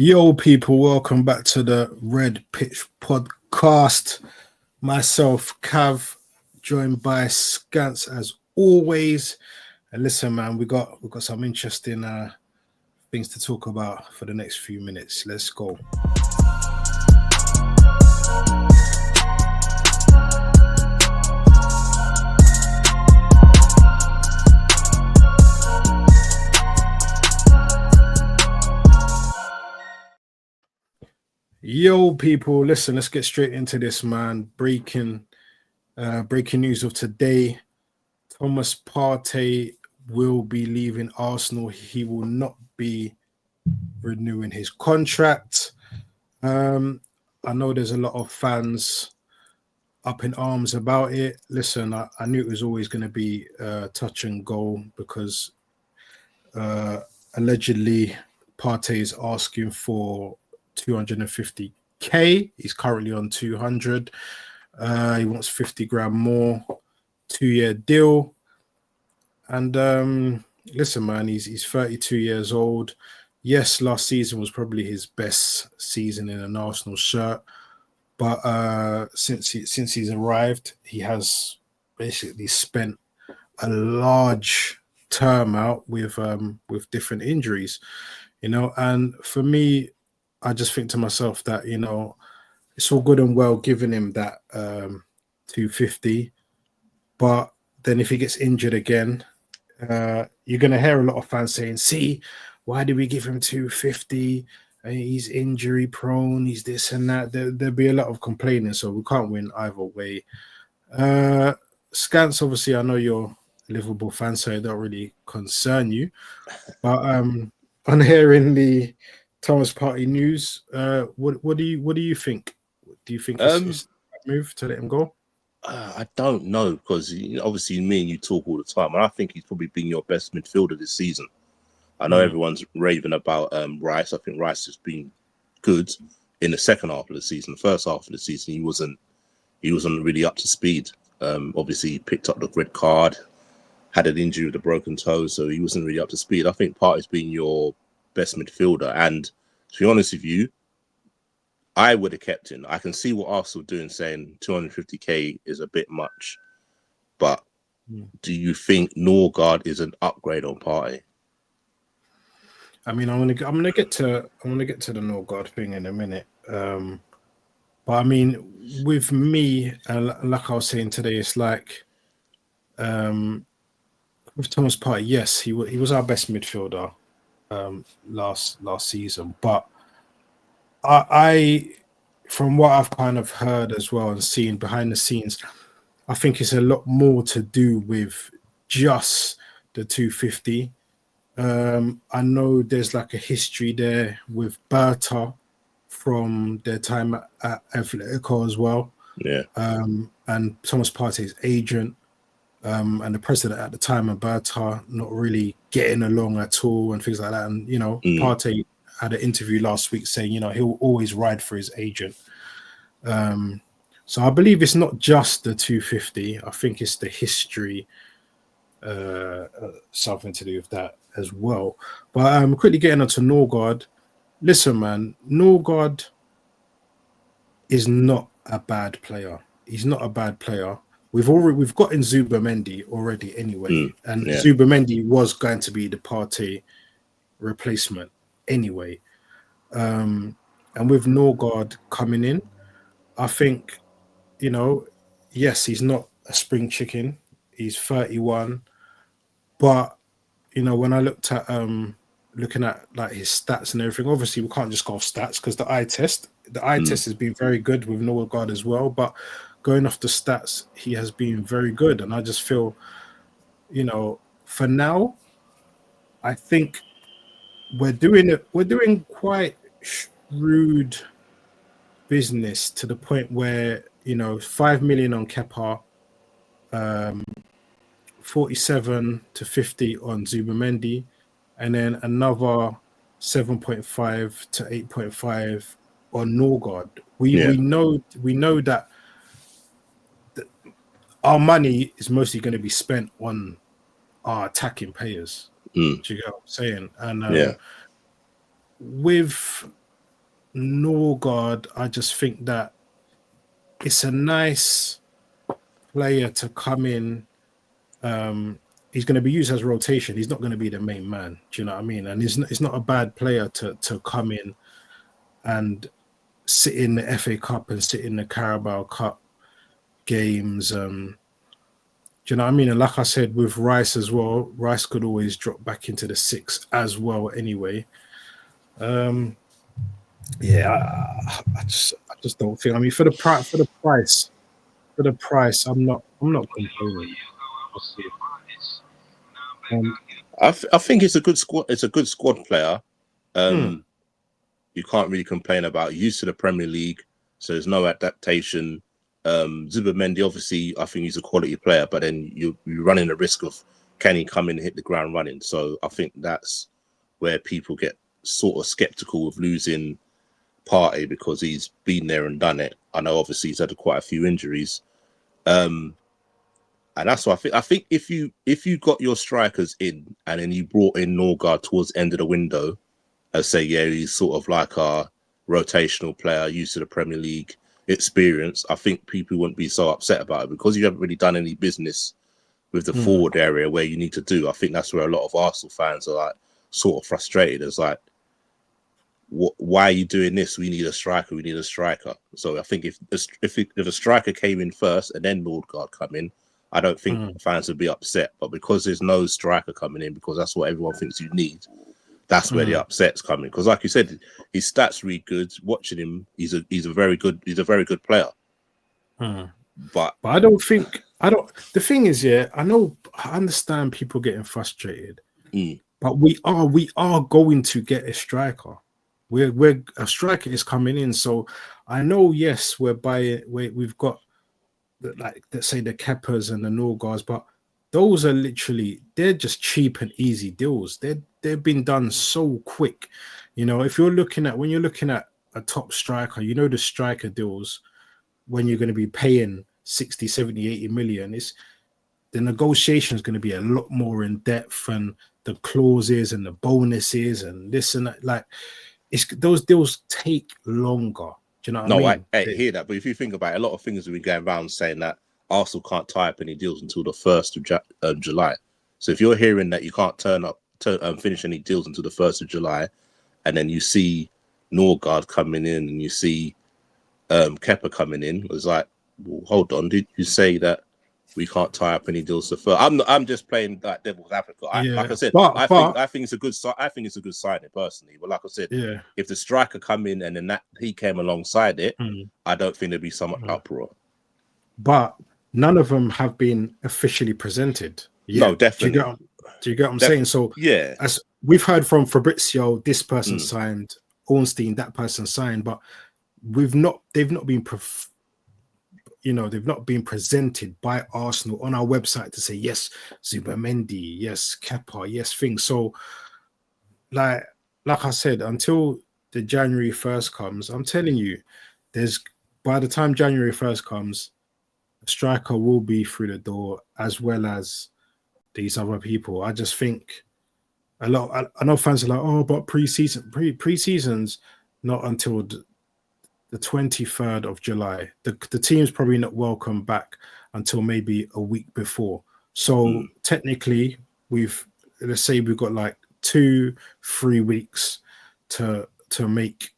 Yo, people, welcome back to the Red Pitch Podcast. Myself, Cav, joined by Scance as always. And listen, man, we got some interesting things to talk about for the next few minutes. Let's go. Yo, people, listen, let's get straight into this, man. Breaking news of today. Thomas Partey will be leaving Arsenal. He will not be renewing his contract. I know there's a lot of fans up in arms about it. Listen, I knew it was always going to be touch and go because allegedly Partey is asking for 250k. He's currently on 200. He wants 50 grand more, 2-year deal. And listen, man, he's 32 years old. Yes, last season was probably his best season in an Arsenal shirt, but since he's arrived, he has basically spent a large term out with different injuries, And for me, I just think to myself that, it's all good and well giving him that 250, but then if he gets injured again, you're going to hear a lot of fans saying, see, why did we give him 250? He's injury prone, he's this and that. There'll be a lot of complaining, so we can't win either way. Scance, obviously, I know you're a Liverpool fan, so it don't really concern you. But on hearing the Thomas Partey news, what do you think? Do you think it's a move to let him go? I don't know, because obviously me and you talk all the time, and I think he's probably been your best midfielder this season. I know everyone's raving about Rice. I think Rice has been good in the second half of the season. The first half of the season, he wasn't really up to speed. Obviously, he picked up the red card, had an injury with a broken toe, so he wasn't really up to speed. I think Partey's been your best midfielder, and to be honest with you, I would have kept him. I can see what Arsenal doing, saying 250k is a bit much, but do you think Norgard is an upgrade on Partey? I mean, I'm gonna get to the Norgard thing in a minute. But I mean, with me, like I was saying today, it's like with Thomas Partey. Yes, he was our best midfielder last season, but I from what I've kind of heard as well and seen behind the scenes, I think it's a lot more to do with just the 250. I know there's like a history there with Berta from their time at Atletico as well. Yeah. And Thomas Partey's agent and the president at the time of Berta not really getting along at all and things like that. And, Partey had an interview last week saying, he'll always ride for his agent. So I believe it's not just the 250. I think it's the history, something to do with that as well. But quickly getting onto Norgard. Listen, man, Norgard is not a bad player. He's not a bad player. We've gotten Zubimendi already anyway, and Zubimendi was going to be the Partey replacement anyway. And with Norgard coming in, I think, yes, he's not a spring chicken. He's 31, but when I looked at looking at like his stats and everything, obviously we can't just go off stats because the eye test has been very good with Norgard as well. But going off the stats, he has been very good, and I just feel, for now, I think we're doing quite shrewd business to the point where 5 million on Kepa, 47 to 50 on Zubimendi, and then another 7.5 to 8.5 on Norgard. We know that our money is mostly going to be spent on our attacking players. Do you get what I'm saying? And with Norgard, I just think that it's a nice player to come in. He's going to be used as rotation. He's not going to be the main man. Do you know what I mean? And it's not a bad player to come in and sit in the FA Cup and sit in the Carabao Cup games. Do you know what I mean? And like I said, with Rice as well, Rice could always drop back into the six as well. Anyway, yeah, I just don't think. I mean, for the price, I'm not complaining. Um, I think it's a good squad. It's a good squad player. hmm, You can't really complain about used to the Premier League, so there's no adaptation. Zubimendi, obviously, I think he's a quality player, but then you're running the risk of can he come in and hit the ground running? So I think that's where people get sort of skeptical of losing Partey because he's been there and done it. I know obviously he's had quite a few injuries. And that's why I think if you got your strikers in and then you brought in Norgard towards the end of the window, and say, yeah, he's sort of like a rotational player, used to the Premier League experience, I think people wouldn't be so upset about it because you haven't really done any business with the forward area where you need to do. I think that's where a lot of Arsenal fans are like sort of frustrated. It's like, why are you doing this? We need a striker. We need a striker. So I think if a striker came in first and then Norgard come in, I don't think fans would be upset. But because there's no striker coming in, because that's what everyone thinks you need, that's where the upset's coming. Because like you said, his stats really good. Watching him, he's a very good player. But I don't think The thing is, yeah, I understand people getting frustrated, but we are going to get a striker. We're a striker is coming in, so I know. Yes, we're buying. We've got like, let's say, the Keppers and the Norgards, but those are literally, they're just cheap and easy deals. They've been done so quick. You know, if you're looking at when you're looking at a top striker, you know, the striker deals when you're going to be paying 60, 70, 80 million, it's the negotiation is going to be a lot more in depth, and the clauses and the bonuses and this and that. Like, it's those deals take longer. Do you know what I mean? I hear that. But if you think about it, a lot of things have been going around saying that Arsenal can't tie up any deals until the 1st of July. So if you're hearing that you can't finish any deals until the 1st of July, and then you see Norgard coming in and you see Kepa coming in, it's like, well, hold on, did you say that we can't tie up any deals to first? I'm just playing like devil's advocate. Like I said, I think it's a good signing personally. But like I said, if the striker come in and then that he came alongside it, I don't think there'd be so much uproar. But none of them have been officially presented yet. No, definitely. Do you get what I'm saying? So yeah, as we've heard from Fabrizio, this person signed, Ornstein, that person signed, but they've not been they've not been presented by Arsenal on our website to say, yes, Zubimendi, yes, Kepa, yes, things. So like I said, until the January 1st comes, I'm telling you, by the time January 1st comes, a striker will be through the door, as well as these other people. I just think I know fans are like, oh, but pre-season's not until the 23rd of July. The team's probably not welcome back until maybe a week before. So technically, let's say we've got like 2-3 weeks to make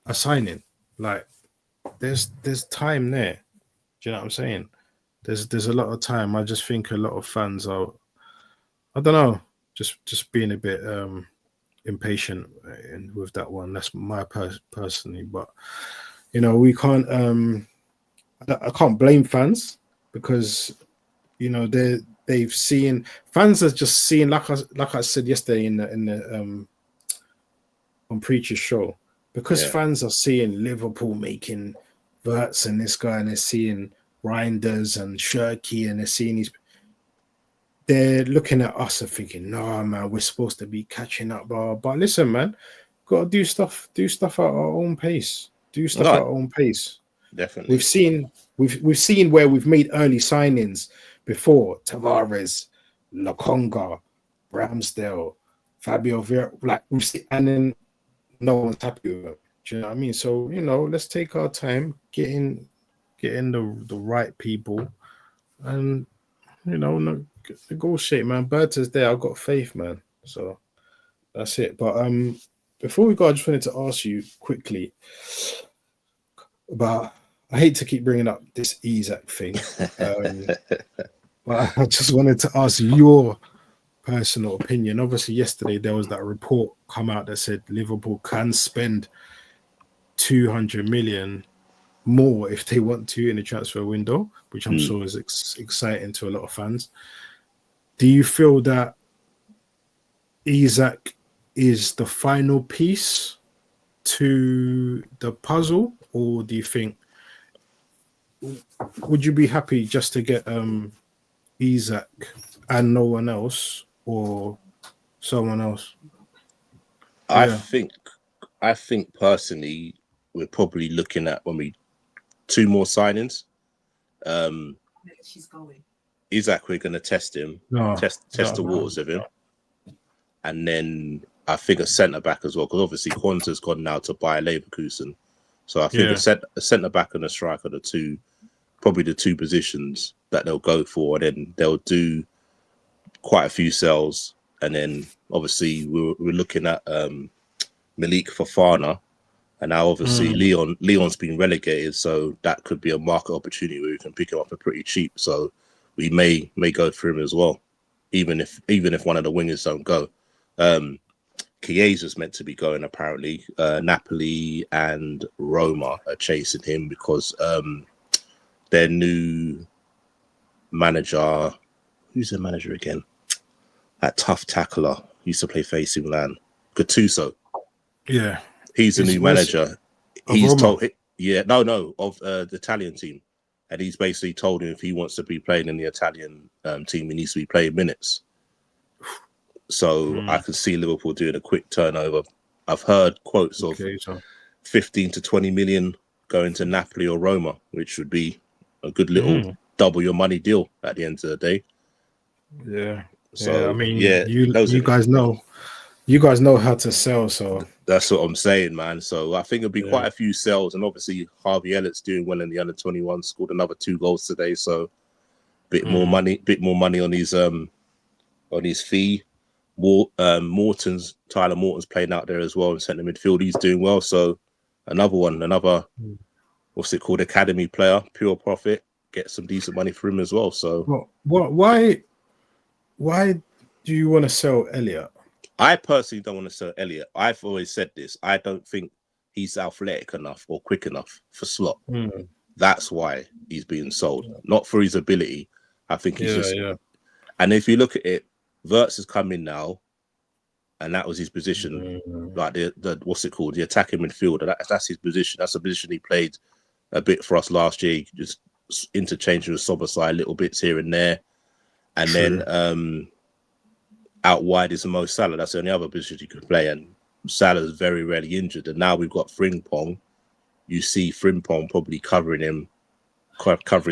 a signing. Like, there's time there. Do you know what I'm saying? There's a lot of time. I just think a lot of fans are, I don't know, just being a bit impatient with that one. That's my personally, but we can't. I can't blame fans because they've seen, fans are just seeing, like I said yesterday in the on Preacher's show, because fans are seeing Liverpool making Verts and this guy, and they're seeing Reinders and Shirky, and they're looking at us and thinking, no, man, we're supposed to be catching up. But listen, man, got to do stuff at our own pace. At our own pace. Definitely. We've seen where we've made early signings before. Tavares, Lokonga, Ramsdale, Fabio Vera, like we've seen, and then no one's happy with them. Do you know what I mean? So, let's take our time, getting the right people, and negotiate, man. Berta's there. I've got faith, man. So that's it. But before we go, I just wanted to ask you quickly about. I hate to keep bringing up this Isaac thing, but I just wanted to ask your personal opinion. Obviously, yesterday there was that report come out that said Liverpool can spend 200 million more if they want to in the transfer window, which I'm sure is exciting to a lot of fans. Do you feel that Isaac is the final piece to the puzzle, or do you think would you be happy just to get Isaac and no one else, or someone else? I think personally we're probably looking at two more signings. She's going. Isaac, we're going to test him, test the waters of him, and then I think a centre back as well, because obviously Kwanzaa's gone now to Bayer Leverkusen, so I think a centre back and a striker are probably the two positions that they'll go for, and then they'll do quite a few sales, and then obviously we're looking at Malik Fofana. And now, obviously, Leon's been relegated, so that could be a market opportunity where we can pick him up for pretty cheap. So we may go for him as well, even if one of the wingers don't go. Chiesa's meant to be going apparently. Napoli and Roma are chasing him because their new manager, who's their manager again? That tough tackler used to play for AC Milan, Gattuso. Yeah. He's the new manager. He's told, of the Italian team, and he's basically told him if he wants to be playing in the Italian team, he needs to be playing minutes. So I can see Liverpool doing a quick turnover. I've heard quotes of 15 to 20 million going to Napoli or Roma, which would be a good little double your money deal at the end of the day. Yeah. So I mean, yeah, you guys know. You guys know how to sell, so that's what I'm saying, man. So I think it'll be quite a few sales, and obviously Harvey Elliott's doing well in the under-21, scored another 2 goals today, so bit more money on his fee. Tyler Morton's playing out there as well in centre midfield. He's doing well, so another what's it called, academy player, pure profit, get some decent money for him as well. So why do you want to sell Elliott? I personally don't want to sell Elliott. I've always said this. I don't think he's athletic enough or quick enough for slot. That's why he's being sold, not for his ability. I think he's And if you look at it, Wirtz has come in now, and that was his position. Like the what's it called, the attacking midfielder. That's his position. That's the position he played a bit for us last year. He just interchanging with Sobosai little bits here and there, and then out wide is Mo Salah. That's the only other position you could play, and Salah's very rarely injured. And now we've got Frimpong. You see Frimpong probably covering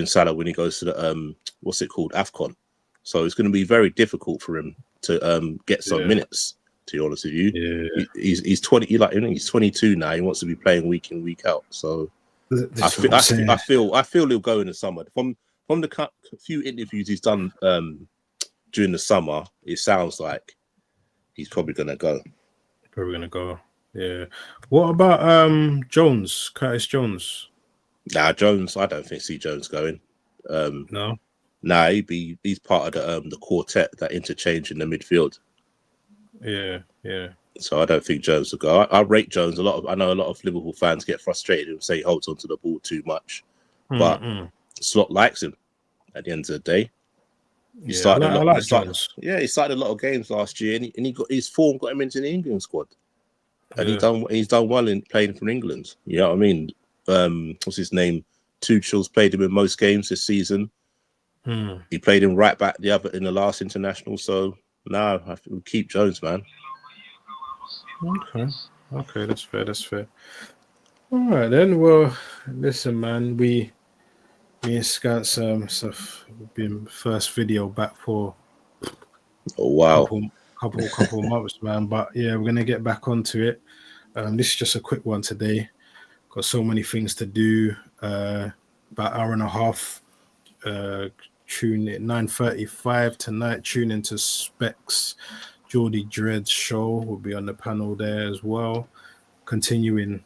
Salah when he goes to the what's it called, AFCON. So it's going to be very difficult for him to get some minutes. To be honest with you, he's 20. He's 22 now. He wants to be playing week in, week out. So I feel he'll go in the summer. From the few interviews he's done during the summer, it sounds like he's probably gonna go. Yeah. What about Curtis Jones? Nah, Jones. I don't see Jones going. No. Nah, he's part of the quartet that interchange in the midfield. Yeah. So I don't think Jones will go. I rate Jones a lot. I know a lot of Liverpool fans get frustrated and say he holds onto the ball too much, but Slot likes him. At the end of the day, he started a lot. He started a lot of games last year, and he got his form, got him into the England squad, and he's done well in playing for England. You know what I mean? What's his name? Tuchel's played him in most games this season. He played him right back in the last international. So no, I think we'll keep Jones, man. Okay, that's fair. All right then. Well, listen, man, me and Scouts stuff been first video back for couple months, man. But yeah, we're gonna get back onto it. This is just a quick one today. Got so many things to do. About hour and a half. Tune in 9:35 tonight. Tune into Specs. Geordie Dread's show will be on the panel there as well. Continuing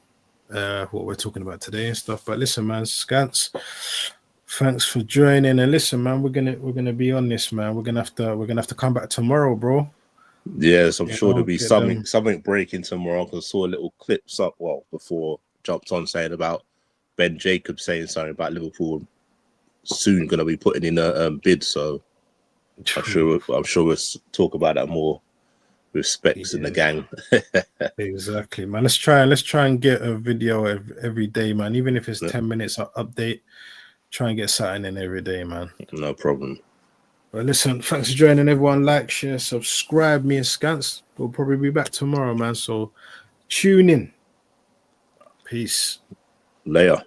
what we're talking about today and stuff. But listen, man, Scants, thanks for joining. And listen, man, we're gonna be on this, man. We're gonna have to come back tomorrow, bro. Yes, I'm sure there'll be something breaking tomorrow. Because I saw a little clips up before jumped on saying about Ben Jacobs saying something about Liverpool soon going to be putting in a bid. So I'm sure we'll talk about that more with Specs and the gang. Exactly, man. Let's try and get a video every day, man. Even if it's 10 minutes update, try and get something in every day, man. No problem. But listen, thanks for joining, everyone. Like, share, subscribe. Me and Scants. We'll probably be back tomorrow, man. So tune in. Peace. Later.